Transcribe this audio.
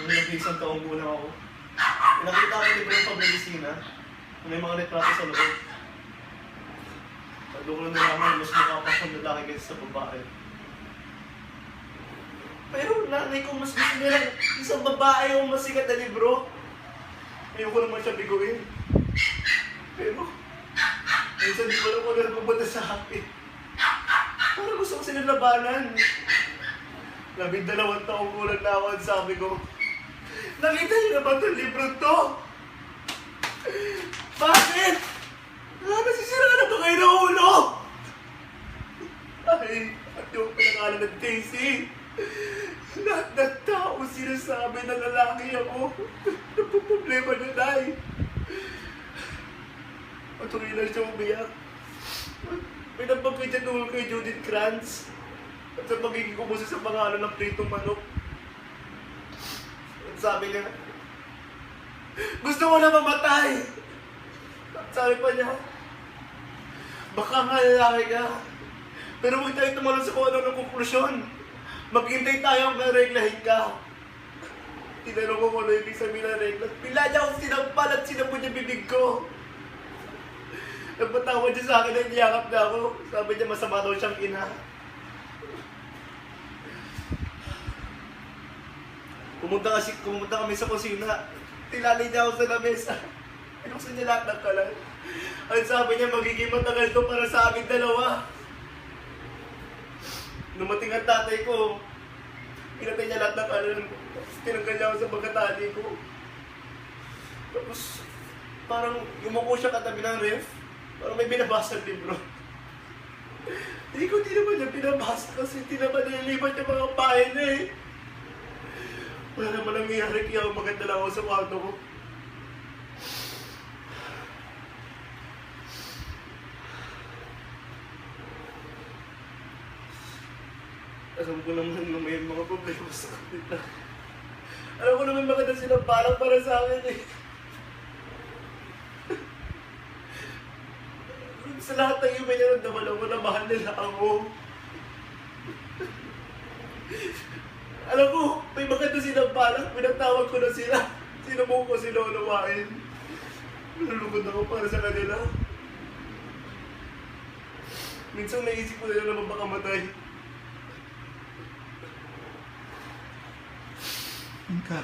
Nung nag-isang taong gulang ako, pinakita ko yung libro ng pamedisina, may mga retrato sa loob. Doon ko na nalaman, mas mukha pa akong lalaki kaysa sa babae. Pero nanay ko mas gusto nila isang babae yung masikat na libro. Ayoko naman siya biguin. Pero, minsan di ko lang kung ano pumunta sa akin. Parang gusto ko sila labanan. 12 taong gulang na ako, sabi ko, nakita niyo na ba itong libro to? Bakit? Nasisiraan na ba kayo ng ulo? Ay, at yung pinangalan ng Daisy. Lahat ng tao sinasabi na lalaki ako. Napuproblema niya, Nay. Matuloy lang siya umiyak. May nabagay dyan tungkol kay Judith Kranz. At sa pagiging kumusta sa pangalan ng pritong manok. At sabi niya, gusto ko na mamatay. At sabi pa niya, baka nga lalaki ka. Pero huwag tayo tumalon sa kung ano ng konklusyon. Maghintay tayo hanggang reglahin ka. Tinanong ko kung ano yung ibig sabihin ng regla. Pila niya akong sinampal at sinapon niya bibig ko. Nagpatawad siya sa akin at niyakap na ako. Sabi niya masama daw siyang ina. Pumunta kami sa kusina. Tilalay niya ako sa lamesa. Pinuksan niya lahat ng kalan. At sabi niya magiging matagal to para sa aming dalawa. Dumating ang tatay ko. Pinatay niya lahat ng kalan. Tinanggal niya ako sa pagkatali ko. Tapos parang yumuko siya katabi ng ref. Parang may binabasa ng libro. Hindi naman niya binabasa kasi hindi naman nililipat yung mga bahay na eh. Wala naman nangyayari kaya maganda lang ako sa kwarto ko. Alam ko naman na may mga problema sa kanila. Alam ko naman maganda silang parang para sa akin eh. Sa lahat ng iba niya naman ako na mahal nila ako. Alam ko, may maganda silang balak, pinatawag ko na sila. Sinubok ko sila unawain. Nalulungkot ako para sa kanila. Minsan naisip ko nila naman baka matay. Inka.